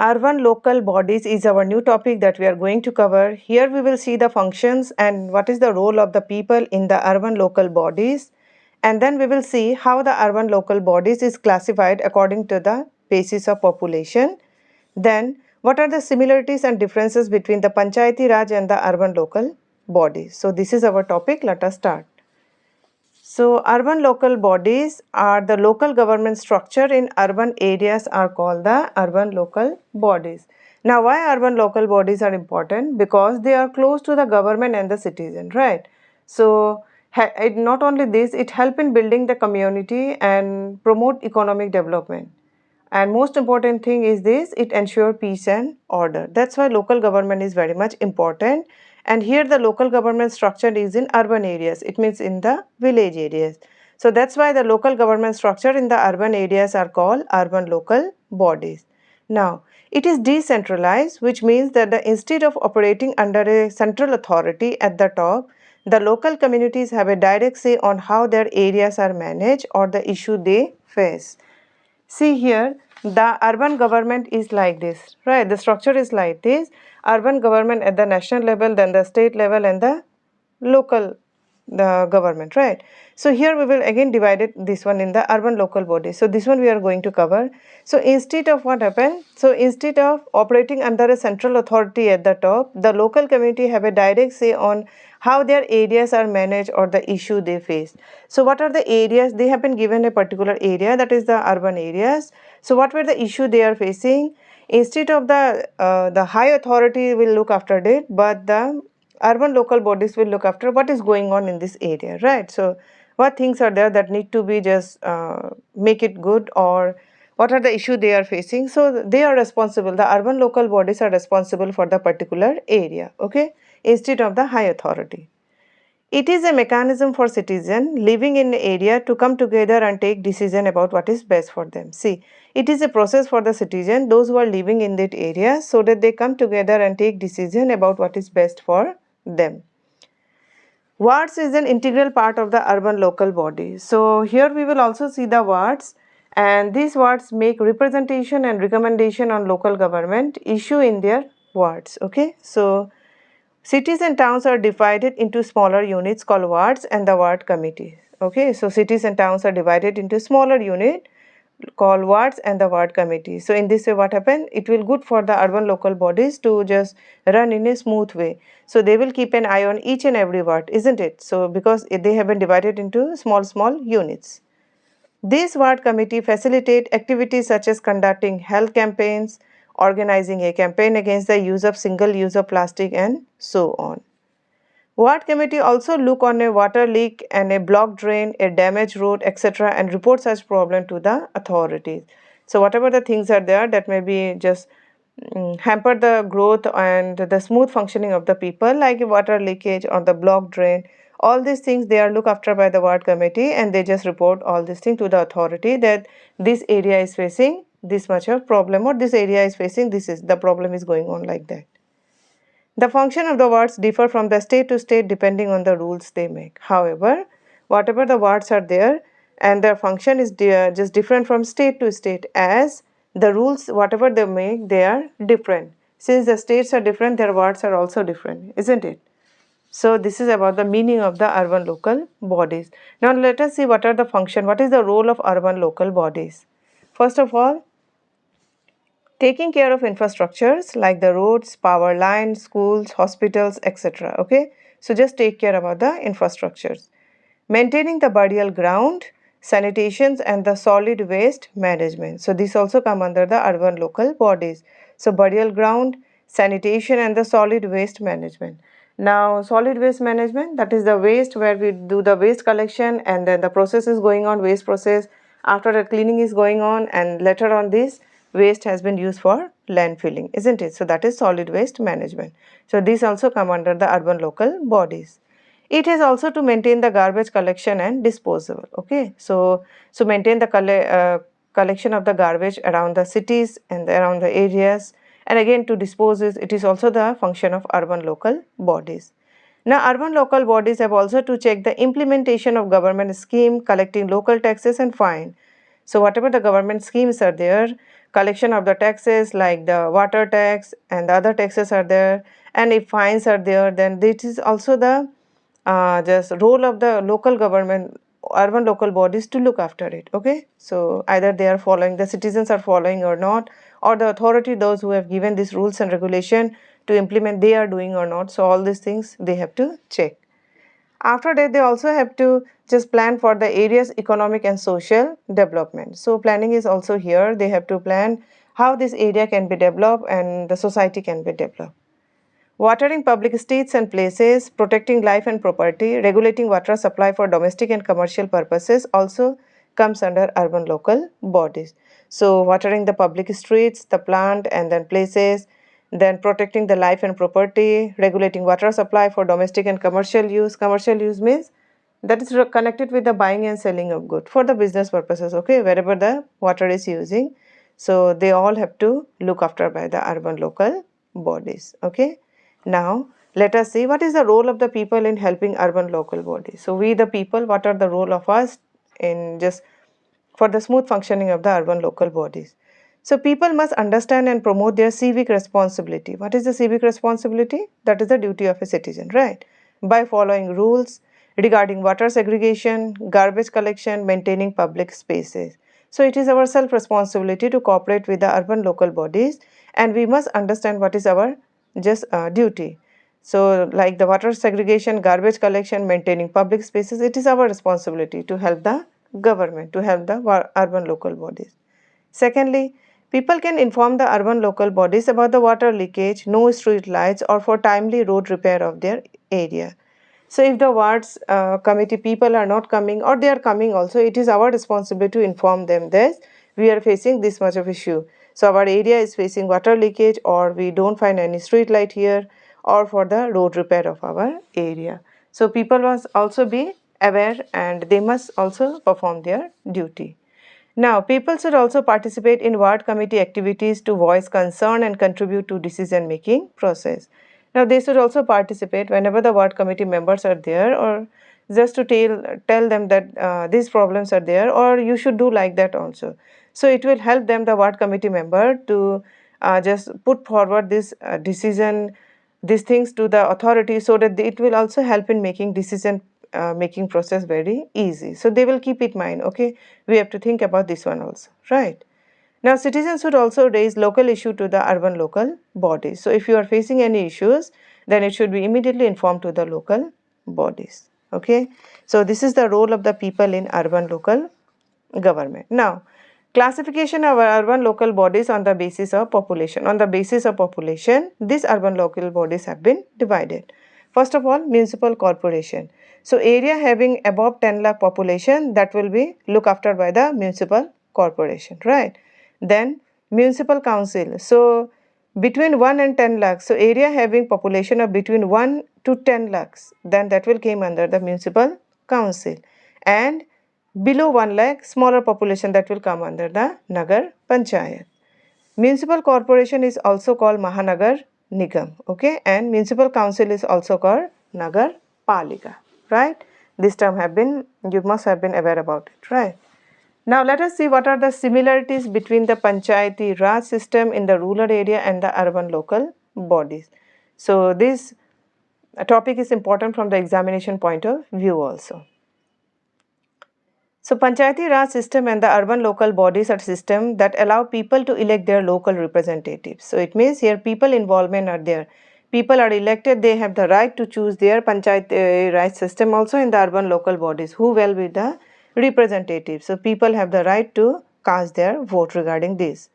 Urban local bodies is our new topic that we are going to cover. Here we will see the functions and what is the role of the people in the urban local bodies. And then we will see how the urban local bodies is classified according to the basis of population. Then what are the similarities and differences between the Panchayati Raj and the urban local bodies. So this is our topic. Let us start. So urban local bodies are the local government structure in urban areas are called the urban local bodies. Now why urban local bodies are important? Because they are close to the government and the citizen, right? So not only this, it helps in building the community and promote economic development. And most important thing is this, it ensures peace and order. That's why local government is very much important. And here the local government structure is in urban areas. It means in the village areas. So that's why the local government structure in the urban areas are called urban local bodies. Now, it is decentralized, which means that instead of operating under a central authority at the top, the local communities have a direct say on how their areas are managed or the issue they face. See here, the urban government is like this, right? The structure is like this. Urban government at the national level, then the state level and the local government, right? So here we will again divide it, this one in the urban local body. So this one we are going to cover. So instead of what happened? So instead of operating under a central authority at the top, the local community have a direct say on how their areas are managed or the issue they face. So what are the areas? They have been given a particular area, that is the urban areas. So what were the issue they are facing? Instead of the high authority will look after it, but the urban local bodies will look after what is going on in this area, right? So what things are there that need to be just make it good, or what are the issue they are facing. So they are responsible, the urban local bodies are responsible for the particular area, okay, instead of the high authority. It is a mechanism for citizens living in an area to come together and take decision about what is best for them. See, it is a process for the citizen, those who are living in that area, so that they come together and take decision about what is best for them. Wards is an integral part of the urban local body. So here we will also see the wards, and these wards make representation and recommendation on local government issue in their wards, okay. So cities and towns are divided into smaller units called wards and the ward committee. Okay, so cities and towns are divided into smaller unit called wards and the ward committee. So in this way what happened? It will good for the urban local bodies to just run in a smooth way. So they will keep an eye on each and every ward, isn't it? So because they have been divided into small units. This ward committee facilitate activities such as conducting health campaigns, organizing a campaign against the use of single-use of plastic and so on. Ward committee also look on a water leak and a blocked drain, a damaged road, etc. and report such problem to the authorities. So whatever the things are there that may be just hamper the growth and the smooth functioning of the people, like water leakage or the blocked drain, all these things they are looked after by the ward committee, and they just report all these things to the authority that this area is facing this much of problem, or this area is facing this is the problem is going on, like that. The function of the wards differ from the state to state depending on the rules they make. However, whatever the wards are there and their function is just different from state to state, as the rules whatever they make they are different. Since the states are different, their wards are also different, isn't it? So this is about the meaning of the urban local bodies. Now let us see what are the function, what is the role of urban local bodies. First of all, taking care of infrastructures like the roads, power lines, schools, hospitals, etc. Okay, so just take care about the infrastructures. Maintaining the burial ground, sanitations and the solid waste management. So this also come under the urban local bodies. So burial ground, sanitation and the solid waste management. Now solid waste management, that is the waste where we do the waste collection and then the process is going on, waste process, after that cleaning is going on, and later on this waste has been used for landfilling, isn't it? So that is solid waste management. So these also come under the urban local bodies. It is also to maintain the garbage collection and disposal. Okay, so maintain the collection of the garbage around the cities and around the areas, and again to dispose it is also the function of urban local bodies. Now urban local bodies have also to check the implementation of government scheme, collecting local taxes and fine. So whatever the government schemes are there, collection of the taxes like the water tax and the other taxes are there, and if fines are there, then this is also the just role of the local government, urban local bodies to look after it. Okay, so either they are following, the citizens are following or not, or the authority, those who have given these rules and regulation to implement, they are doing or not. So all these things they have to check. After that, they also have to just plan for the area's economic and social development. So planning is also here. They have to plan how this area can be developed and the society can be developed. Watering public streets and places, protecting life and property, regulating water supply for domestic and commercial purposes also comes under urban local bodies. So watering the public streets, the plant and then places, then protecting the life and property, regulating water supply for domestic and commercial use. Commercial use means that is connected with the buying and selling of good for the business purposes, okay, wherever the water is using. So they all have to look after by the urban local bodies, okay. Now let us see what is the role of the people in helping urban local bodies. So we the people, what are the role of us in just for the smooth functioning of the urban local bodies. So people must understand and promote their civic responsibility. What is the civic responsibility? That is the duty of a citizen, right? By following rules regarding water segregation, garbage collection, maintaining public spaces. So it is our self-responsibility to cooperate with the urban local bodies, and we must understand what is our just duty. So like the water segregation, garbage collection, maintaining public spaces, it is our responsibility to help the government, to help the urban local bodies. Secondly, people can inform the urban local bodies about the water leakage, no street lights, or for timely road repair of their area. So if the wards committee people are not coming, or they are coming also, it is our responsibility to inform them this we are facing this much of issue. So our area is facing water leakage, or we don't find any street light here, or for the road repair of our area. So people must also be aware and they must also perform their duty. Now, people should also participate in ward committee activities to voice concern and contribute to decision making process. Now, they should also participate whenever the ward committee members are there, or just to tell them that these problems are there, or you should do like that also. So it will help them, the ward committee member, to just put forward this decision, these things to the authority, so that it will also help in making decision making process very easy. So they will keep it in mind, okay, we have to think about this one also, right? Now citizens should also raise local issue to the urban local bodies. So if you are facing any issues, then it should be immediately informed to the local bodies, okay. So this is the role of the people in urban local government. Now classification of urban local bodies on the basis of population. On the basis of population, these urban local bodies have been divided. First of all, municipal corporation. So area having above 10 lakh population, that will be looked after by the municipal corporation, right? Then municipal council. So between 1 and 10 lakhs, so area having population of between 1 to 10 lakhs, then that will came under the municipal council. And below 1 lakh, smaller population, that will come under the Nagar Panchayat. Municipal corporation is also called Mahanagar Nigam, okay, and municipal council is also called Nagar Palika, right? This term have been, you must have been aware about it, right? Now let us see what are the similarities between the Panchayati Raj system in the rural area and the urban local bodies. So this topic is important from the examination point of view also. So Panchayati Raj system and the urban local bodies are system that allow people to elect their local representatives. So it means here people involvement are there. People are elected, they have the right to choose their Panchayati Raj system also in the urban local bodies, who will be the representatives. So people have the right to cast their vote regarding this.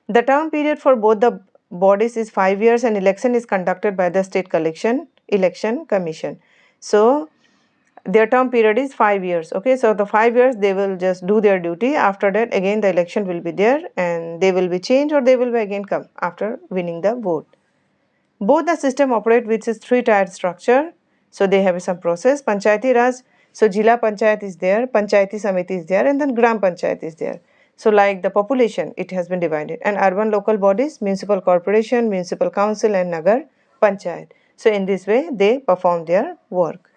The term period for both the bodies is 5 years and election is conducted by the State Election Commission. So their term period is 5 years, okay. So the 5 years they will just do their duty. After that again the election will be there and they will be changed, or they will be again come after winning the vote. Both the system operate with its 3-tiered structure. So they have some process. Panchayati Raj, so Jila Panchayat is there, Panchayati Samiti is there, and then Gram Panchayat is there. So like the population, it has been divided. And urban local bodies, municipal corporation, municipal council, and Nagar Panchayat. So in this way they perform their work.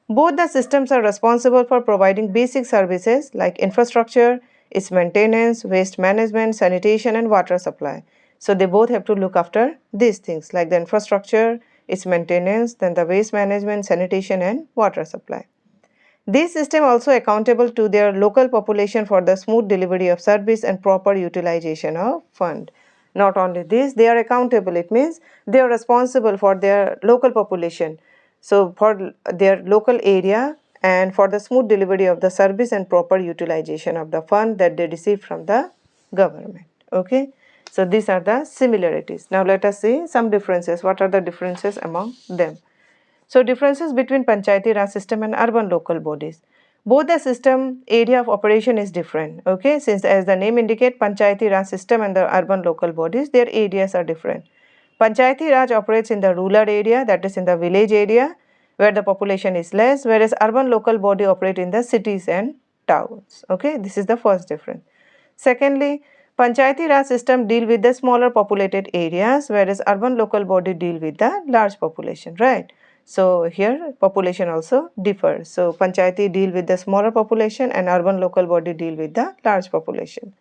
Both the systems are responsible for providing basic services like infrastructure, its maintenance, waste management, sanitation and water supply. So they both have to look after these things like the infrastructure, its maintenance, then the waste management, sanitation and water supply. These systems also accountable to their local population for the smooth delivery of service and proper utilization of fund. Not only this, they are accountable. It means they are responsible for their local population. So for their local area and for the smooth delivery of the service and proper utilization of the fund that they receive from the government. Okay. So these are the similarities. Now let us see some differences. What are the differences among them? So differences between Panchayati Raj system and urban local bodies. Both the system area of operation is different. Okay, since as the name indicate, Panchayati Raj system and the urban local bodies, their areas are different. Panchayati Raj operates in the rural area, that is in the village area where the population is less, whereas urban local body operate in the cities and towns. Okay, this is the first difference. Secondly, Panchayati Raj system deal with the smaller populated areas, whereas urban local body deal with the large population, right? So here population also differs. So Panchayati deal with the smaller population and urban local body deal with the large population.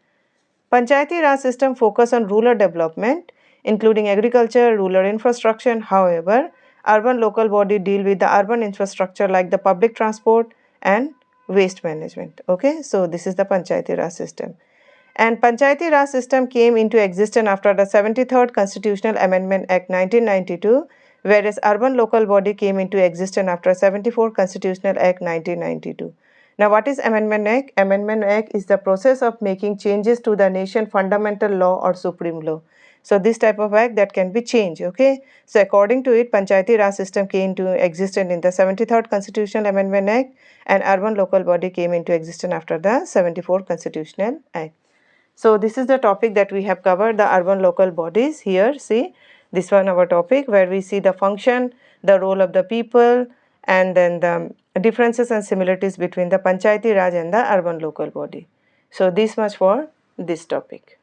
Panchayati Raj system focus on rural development, including agriculture, rural infrastructure. However, urban local body deal with the urban infrastructure like the public transport and waste management. Okay, so this is the Panchayati Raj system. And Panchayati Raj system came into existence after the 73rd Constitutional Amendment Act 1992, whereas urban local body came into existence after 74th Constitutional Act 1992. Now, what is Amendment Act? Amendment Act is the process of making changes to the nation fundamental law or supreme law. So, this type of act that can be changed, okay? So, according to it, Panchayati Raj system came into existence in the 73rd Constitutional Amendment Act and urban local body came into existence after the 74th Constitutional Act. So this is the topic that we have covered, the urban local bodies. Here see this one our topic where we see the function, the role of the people and then the differences and similarities between the Panchayati Raj and the urban local body. So this much for this topic.